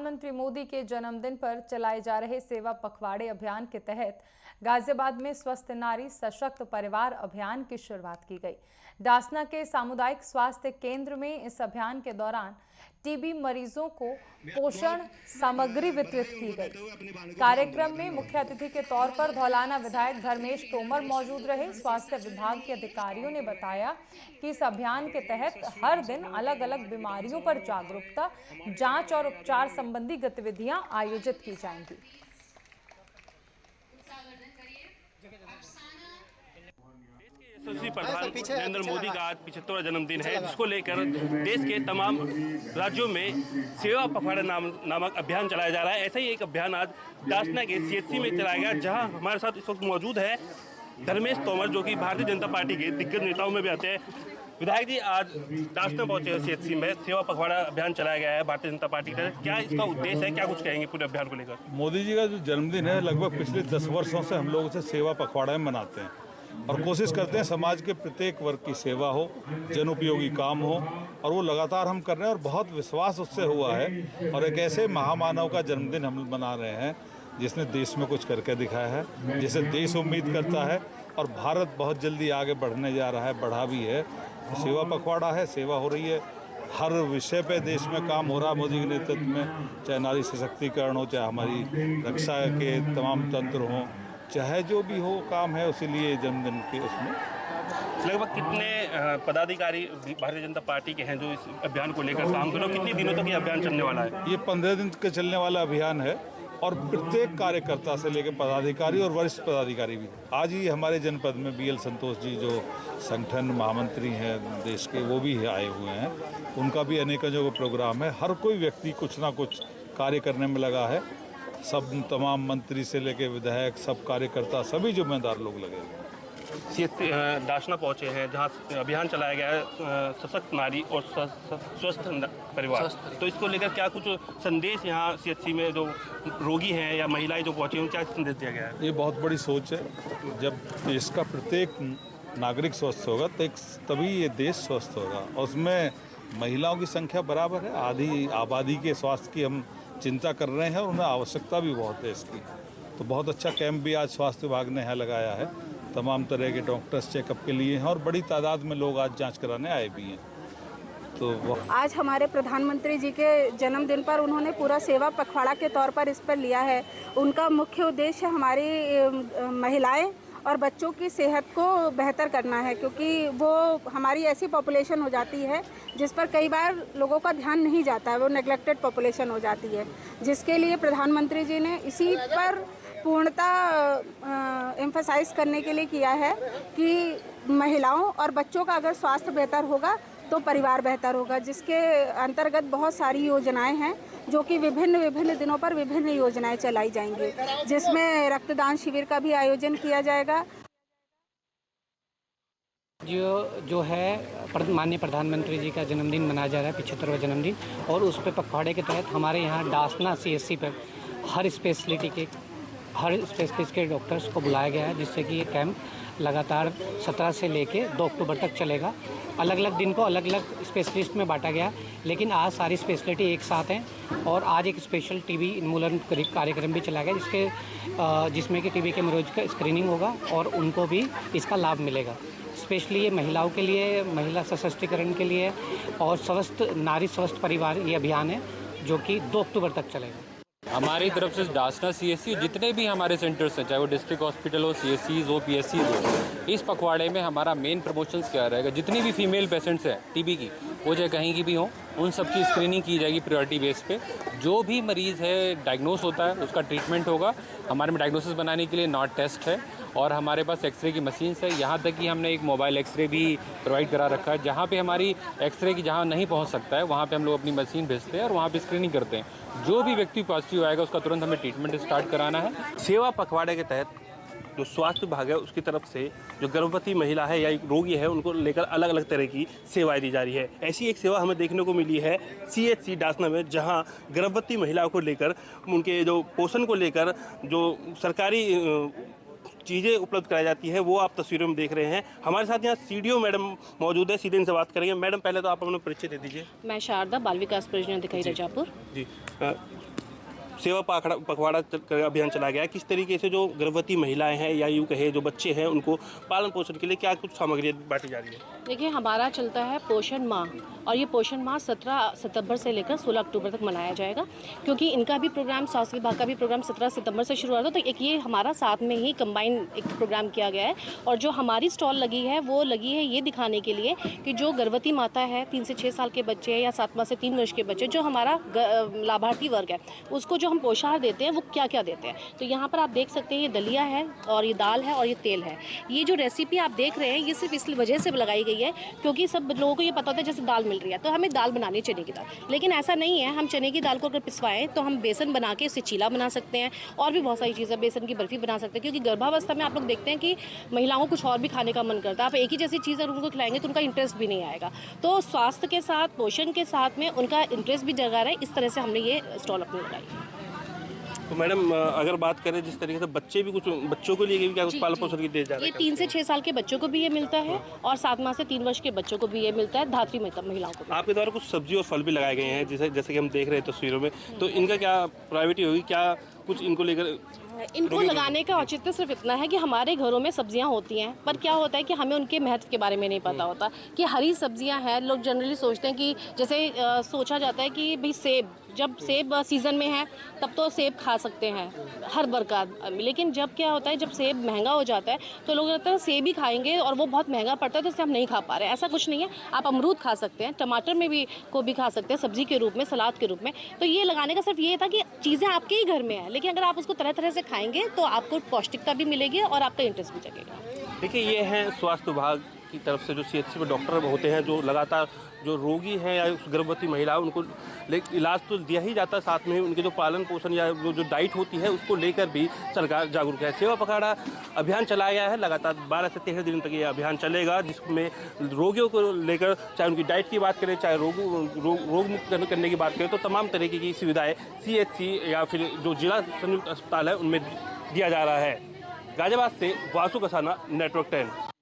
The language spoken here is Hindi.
प्रधानमंत्री मोदी के जन्मदिन पर चलाए जा रहे सेवा पखवाड़े अभियान के तहत गाजियाबाद में स्वस्थ नारी सशक्त परिवार अभियान की शुरुआत की गई। डासना के सामुदायिक स्वास्थ्य केंद्र में इस अभियान के दौरान टीबी मरीजों को पोषण सामग्री वितरित की गई। कार्यक्रम में मुख्य अतिथि के तौर पर धौलाना विधायक धर्मेश तोमर मौजूद रहे। स्वास्थ्य विभाग के अधिकारियों ने बताया कि इस अभियान के तहत हर दिन अलग अलग बीमारियों पर जागरूकता, जांच और उपचार संबंधी गतिविधियां आयोजित की जाएंगी। प्रधान नरेंद्र मोदी का आज 75वां जन्मदिन है, जिसको लेकर देश के तमाम राज्यों में सेवा पखवाड़ा नामक अभियान चलाया जा रहा है। ऐसा ही एक अभियान आज डासना के सीएचसी में चलाया गया, जहां हमारे साथ इस वक्त मौजूद है धर्मेश तोमर, जो कि भारतीय जनता पार्टी के दिग्गज नेताओं में भी आते हैं। विधायक जी आज डासना पहुंचे हैं, सीएचसी में सेवा पखवाड़ा अभियान चलाया गया है भारतीय जनता पार्टी का। क्या इसका उद्देश्य है, क्या कुछ कहेंगे पूरे अभियान को लेकर? मोदी जी का जो जन्मदिन है, लगभग पिछले 10 वर्षों से हम लोग उसे सेवा पखवाड़ा में मनाते हैं और कोशिश करते हैं समाज के प्रत्येक वर्ग की सेवा हो, जनोपयोगी काम हो, और वो लगातार हम कर रहे हैं और बहुत विश्वास उससे हुआ है। और एक ऐसे महामानव का जन्मदिन हम मना रहे हैं जिसने देश में कुछ करके दिखाया है, जिसे देश उम्मीद करता है और भारत बहुत जल्दी आगे बढ़ने जा रहा है, बढ़ा भी है। सेवा पखवाड़ा है, सेवा हो रही है, हर विषय पे देश में काम हो रहा है मोदी के नेतृत्व में, चाहे नारी सशक्तिकरण हो, चाहे हमारी रक्षा के तमाम तंत्र हों, चाहे जो भी हो काम है, उसीलिए जन्मदिन के उसमें। लगभग कितने पदाधिकारी भारतीय जनता पार्टी के हैं जो इस अभियान को लेकर काम कर रहे हैं? कितने दिनों तक ये अभियान चलने वाला है? ये 15 दिन का चलने वाला अभियान है और प्रत्येक कार्यकर्ता से लेकर पदाधिकारी और वरिष्ठ पदाधिकारी भी। आज ही हमारे जनपद में BL संतोष जी जो संगठन महामंत्री हैं देश के, वो भी आए हुए हैं। उनका भी अनेकों जो प्रोग्राम है, हर कोई व्यक्ति कुछ ना कुछ कार्य करने में लगा है। सब तमाम मंत्री से लेकर विधायक, सब कार्यकर्ता, सभी जिम्मेदार लोग लगे हुए हैं। डासना पहुंचे हैं जहां अभियान चलाया गया है सशक्त नारी और स्वस्थ परिवार। तो इसको लेकर क्या कुछ संदेश यहाँ CHC में जो रोगी हैं या महिलाएं जो पहुंची हैं, क्या संदेश दिया गया है? ये बहुत बड़ी सोच है। जब देश का प्रत्येक नागरिक स्वस्थ होगा तभी ये देश स्वस्थ होगा। उसमें महिलाओं की संख्या बराबर है, आधी आबादी के स्वास्थ्य की हम चिंता कर रहे हैं और उन्हें आवश्यकता भी बहुत है इसकी। तो बहुत अच्छा कैंप भी आज स्वास्थ्य विभाग ने यहाँ लगाया है। तमाम तरह के डॉक्टर्स चेकअप के लिए हैं और बड़ी तादाद में लोग आज जांच कराने आए भी हैं। तो आज हमारे प्रधानमंत्री जी के जन्मदिन पर उन्होंने पूरा सेवा पखवाड़ा के तौर पर इस पर लिया है। उनका मुख्य उद्देश्य हमारी महिलाएं और बच्चों की सेहत को बेहतर करना है, क्योंकि वो हमारी ऐसी पॉपुलेशन हो जाती है जिस पर कई बार लोगों का ध्यान नहीं जाता है, वो नेग्लेक्टेड पॉपुलेशन हो जाती है, जिसके लिए प्रधानमंत्री जी ने इसी पर पूर्णता एम्फसाइज करने के लिए किया है कि महिलाओं और बच्चों का अगर स्वास्थ्य बेहतर होगा तो परिवार बेहतर होगा, जिसके अंतर्गत बहुत सारी योजनाएं हैं जो कि विभिन्न दिनों पर विभिन्न योजनाएं चलाई जाएंगी, जिसमें रक्तदान शिविर का भी आयोजन किया जाएगा। जो है माननीय प्रधानमंत्री जी का जन्मदिन मनाया जा रहा है, 75वां जन्मदिन, और उस पे पखवाड़े के तहत हमारे यहाँ डासना CHC पर हर स्पेशलिस्ट के डॉक्टर्स को बुलाया गया है, जिससे कि ये कैंप लगातार 17 से लेके 2 अक्टूबर तक चलेगा। अलग अलग दिन को अलग अलग स्पेशलिस्ट में बांटा गया, लेकिन आज सारी स्पेशलिटी एक साथ हैं। और आज एक स्पेशल टीबी उन्मूलन कार्यक्रम भी चलाया गया, जिसमें कि टीबी के मरीज का स्क्रीनिंग होगा और उनको भी इसका लाभ मिलेगा। स्पेशली ये महिलाओं के लिए, महिला सशक्तिकरण के लिए और स्वस्थ नारी स्वस्थ परिवार ये अभियान है, जो कि 2 अक्टूबर तक चलेगा। हमारी तरफ से डासना CHC जितने भी हमारे सेंटर्स हैं, चाहे वो डिस्ट्रिक्ट हॉस्पिटल हो, CHCs हो, PSCs हो, इस पखवाड़े में हमारा मेन प्रमोशंस क्या रहेगा, जितनी भी फीमेल पेशेंट्स हैं टीबी की, वो चाहे कहीं की भी हो, उन सब की स्क्रीनिंग की जाएगी प्रायोरिटी बेस पे। जो भी मरीज़ है डायग्नोस होता है उसका ट्रीटमेंट होगा। हमारे में डायग्नोसिस बनाने के लिए नॉट टेस्ट है और हमारे पास एक्सरे की मशीन्स है। यहाँ तक कि हमने एक मोबाइल एक्सरे भी प्रोवाइड करा रखा है, जहाँ पे हमारी एक्सरे की जहाँ नहीं पहुँच सकता है वहाँ पे हम लोग अपनी मशीन भेजते हैं और वहाँ पे स्क्रीनिंग करते हैं। जो भी व्यक्ति पॉजिटिव आएगा उसका तुरंत हमें ट्रीटमेंट स्टार्ट कराना है। सेवा पखवाड़े के तहत जो स्वास्थ्य विभाग है उसकी तरफ से जो गर्भवती महिला है या एक रोगी है, उनको लेकर अलग अलग तरह की सेवाएं दी जा रही है। ऐसी एक सेवा हमें देखने को मिली है CHC डासना में, जहां गर्भवती महिलाओं को लेकर उनके जो पोषण को लेकर जो सरकारी चीज़ें उपलब्ध कराई जाती है, वो आप तस्वीरों में देख रहे हैं। हमारे साथ यहाँ CDO मैडम मौजूद है, सीधे इनसे बात करेंगे। मैडम, पहले तो आप अपना परिचय दे दीजिए। मैं शारदा, बाल विकास परियोजना दिखाई रजापुर। जी, सेवा पखवाड़ा अभियान चलाया गया है। किस तरीके से जो गर्भवती महिलाएं हैं या यूँ कहे जो बच्चे हैं उनको पालन पोषण के लिए क्या कुछ सामग्री बांटी जा रही है? देखिए, हमारा चलता है पोषण माह, और ये पोषण माह 17 सितंबर से लेकर 16 अक्टूबर तक मनाया जाएगा, क्योंकि इनका भी प्रोग्राम, स्वास्थ्य विभाग का भी प्रोग्राम 17 सितंबर से शुरू हुआ था। तो एक ये हमारा साथ में ही कंबाइन एक प्रोग्राम किया गया है। और जो हमारी स्टॉल लगी है वो लगी है ये दिखाने के लिए कि जो गर्भवती माता है, 3 से 6 साल के बच्चे या 7 माह से 3 वर्ष के बच्चे, जो हमारा लाभार्थी वर्ग है, उसको जो हम पोषाहार देते हैं वो क्या क्या देते हैं। तो यहाँ पर आप देख सकते हैं ये दलिया है और ये दाल है और ये तेल है। ये जो रेसिपी आप देख रहे हैं ये सिर्फ इस वजह से लगाई गई है क्योंकि सब लोगों को ये पता होता है जैसे दाल मिल रही है तो हमें दाल बनानी है चने की दाल, लेकिन ऐसा नहीं है। हम चने की दाल को अगर पिसवाएं तो हम बेसन बना के इससे चीला बना सकते हैं और भी बहुत सारी चीज़ें, बेसन की बर्फी बना सकते हैं। क्योंकि गर्भावस्था में आप लोग देखते हैं कि महिलाओं को कुछ और भी खाने का मन करता है। आप एक ही जैसी चीज़ अगर उनको खिलाएंगे तो उनका इंटरेस्ट भी नहीं आएगा। तो स्वास्थ्य के साथ, पोषण के साथ में उनका इंटरेस्ट भी जगा रहा है। इस तरह से हमने ये स्टॉल अपनी लगाई है। तो मैडम, अगर बात करें जिस तरीके से बच्चे भी, कुछ बच्चों के लिए भी क्या कुछ पालन पोषण की दिया जा रहा है? ये 3 से 6 साल के बच्चों को भी ये मिलता है और 7 माह से 3 वर्ष के बच्चों को भी ये मिलता है, धात्री महिलाओं को भी। आपके द्वारा कुछ सब्जी और फल भी लगाए गए हैं जैसे कि हम देख रहे हैं तस्वीरों में, तो इनका क्या प्रायोरिटी होगी, क्या कुछ इनको लेकर? इनको लगाने का औचित्य सिर्फ इतना है कि हमारे घरों में सब्जियां होती हैं, पर क्या होता है कि हमें उनके महत्व के बारे में नहीं पता होता कि हरी सब्जियां हैं। लोग जनरली सोचते हैं कि जैसे सोचा जाता है कि भाई सेब, जब सेब सीज़न में है तब तो सेब खा सकते हैं हर बरकत, लेकिन जब क्या होता है, जब सेब महंगा हो जाता है तो लोग कहते हैं सेब ही खाएंगे और वो बहुत महंगा पड़ता है तो इससे हम नहीं खा पा रहे हैं। ऐसा कुछ नहीं है, आप अमरूद खा सकते हैं, टमाटर में भी को भी खा सकते हैं सब्जी के रूप में, सलाद के रूप में। तो ये लगाने का सिर्फ ये था कि चीज़ें आपके ही घर में है, लेकिन अगर आप उसको तरह तरह से खाएंगे तो आपको पौष्टिकता भी मिलेगी और आपका इंटरेस्ट भी जगेगा। देखिए, ये हैं स्वास्थ्य विभाग की तरफ से जो CHC में डॉक्टर होते हैं, जो लगातार जो रोगी हैं या गर्भवती महिला उनको इलाज तो दिया ही जाता है, साथ में उनके जो पालन पोषण या जो डाइट होती है उसको लेकर भी सरकार जागरूक है। सेवा पखवाड़ा अभियान चलाया गया है, लगातार 12 से 13 दिन तक ये अभियान चलेगा, जिसमें रोगियों को लेकर, चाहे उनकी डाइट की बात करें, चाहे रोग मुक्त करने की बात करें, तो तमाम तरीके की सुविधाएँ CHC या फिर जो जिला संयुक्त अस्पताल है उनमें दिया जा रहा है। गाजियाबाद से वासु कसाना, नेटवर्क 10।